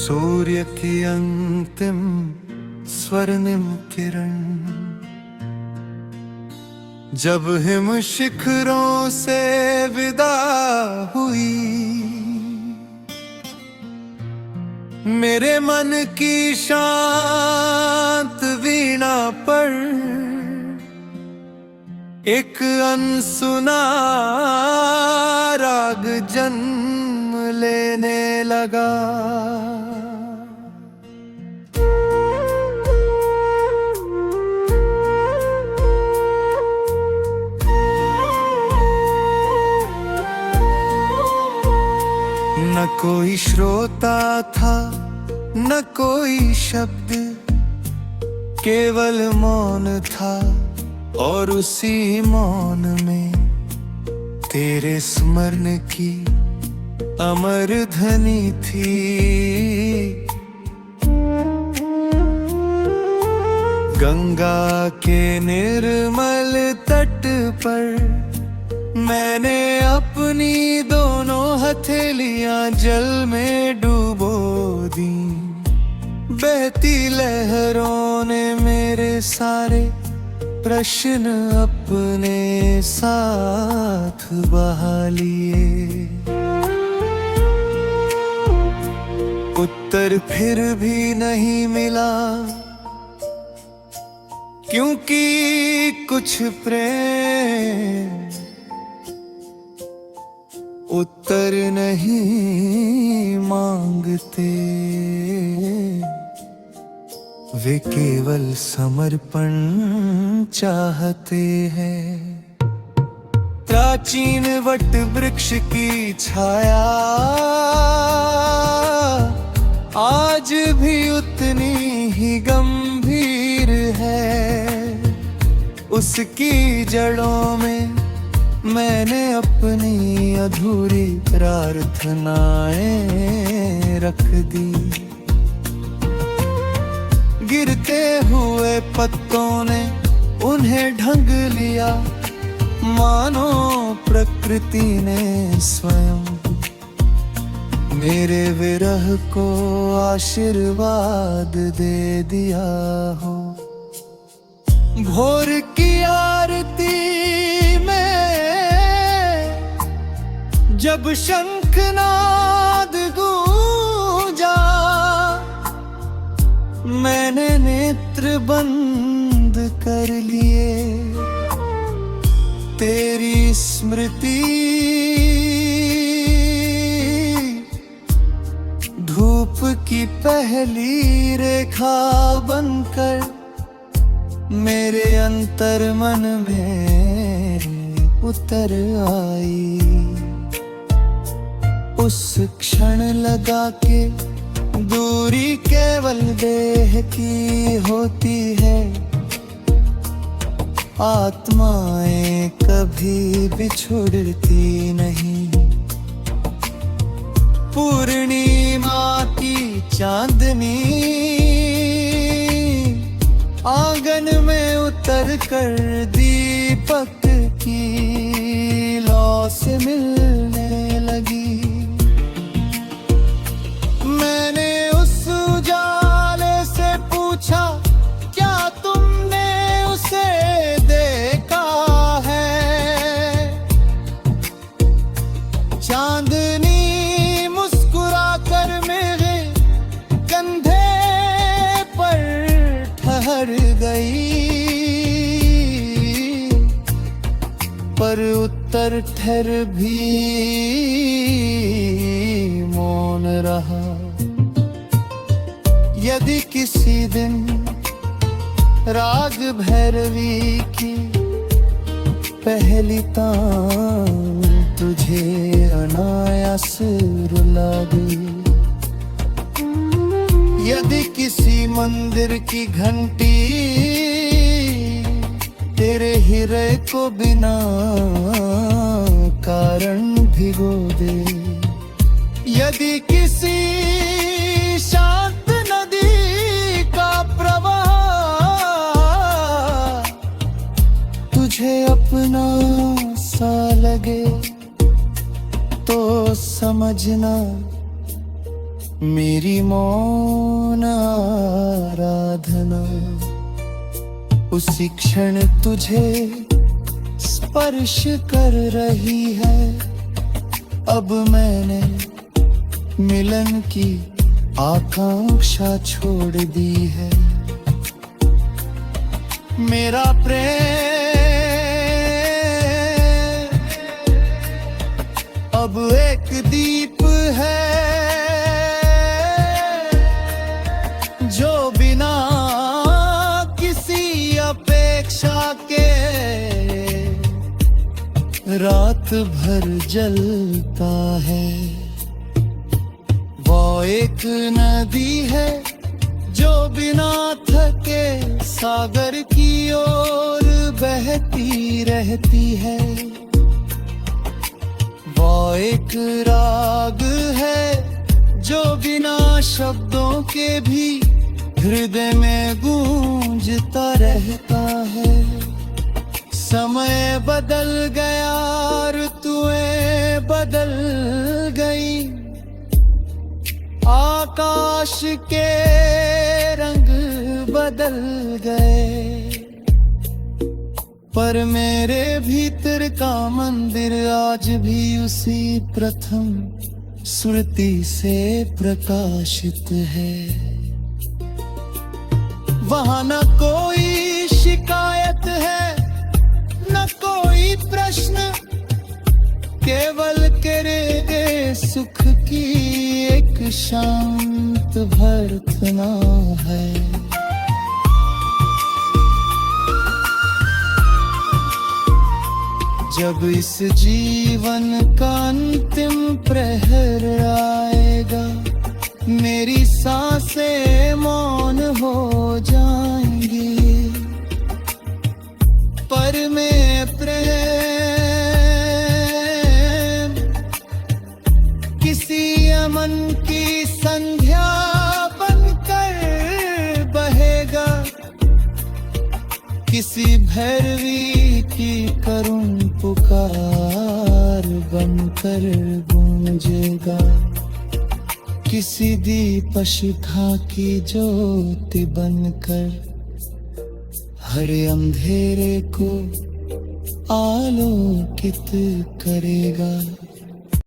सूर्य की अंतिम स्वर्णिम किरण जब हिम शिखरों से विदा हुई, मेरे मन की शांत वीणा पर एक अनसुना राग जन्म लेने लगा। न कोई श्रोता था, न कोई शब्द, केवल मौन था और उसी मौन में तेरे स्मरण की अमर ध्वनि थी। गंगा के निर्मल तट पर मैंने अपनी दोनों हथेलियां जल में डूबो दी। बहती लहरों ने मेरे सारे प्रश्न अपने साथ बहा लिए। उत्तर फिर भी नहीं मिला, क्योंकि कुछ प्रेम उत्तर नहीं मांगते, वे केवल समर्पण चाहते हैं। प्राचीन वट वृक्ष की छाया आज भी उतनी ही गंभीर है। उसकी जड़ों में मैंने अपनी अधूरी प्रार्थनाएं रख दी। गिरते हुए पत्तों ने उन्हें ढंग लिया, मानो प्रकृति ने स्वयं मेरे विरह को आशीर्वाद दे दिया हो। भोर की आरती में जब शंखनाद गूंजा, मैंने नेत्र बंद कर लिए। तेरी स्मृति धूप की पहली रेखा बनकर मेरे अंतर मन में उतर आई। उस क्षण लगा के दूरी केवल देह की होती है, आत्माएं कभी बिछुड़ती नहीं। पूर्णिमा की चांदनी आंगन में उतर कर दीपक की लौ से मिलने लगी। मैंने उस उजाले से पूछा, क्या तुमने उसे देखा है? चांदनी मुस्कुराकर मेरे कंधे पर ठहर गई, पर उत्तर ठहर भी मौन रहा। यदि किसी दिन राग भैरवी की पहली तान तुझे अनायास रुला दी, यदि किसी मंदिर की घंटी तेरे हृदय को बिना कारण भिगो दे, यदि किसी शांत नदी का प्रवाह तुझे अपना सा लगे, तो समझना मेरी मौन आराधना उसी क्षण तुझे स्पर्श कर रही है। अब मैंने मिलन की आकांक्षा छोड़ दी है। मेरा प्रेम अब एक दीप है जो बिना किसी अपेक्षा के रात भर जलता है। वो एक नदी है जो बिना थके सागर की ओर बहती रहती है। वो एक राग है जो बिना शब्दों के भी हृदय में गूंजता रहता है। समय बदल गया, ऋतुएं बदल गई, आकाश के रंग बदल गए, पर मेरे भीतर का मंदिर आज भी उसी प्रथम सुरती से प्रकाशित है। वहां न कोई शिकायत है, न कोई प्रश्न, केवल तेरे सुख की एक शांत भर्तना है। जब इस जीवन का अंतिम प्रहर आएगा, मेरी सांसें मौन हो जाएंगी, पर मैं प्रेम किसी अमन की संध्या बनकर बहेगा, किसी भैरवी की करुण पुकार बनकर गूंजेगा, किसी दीपशिखा की ज्योति बनकर हर अंधेरे को आलोकित करेगा।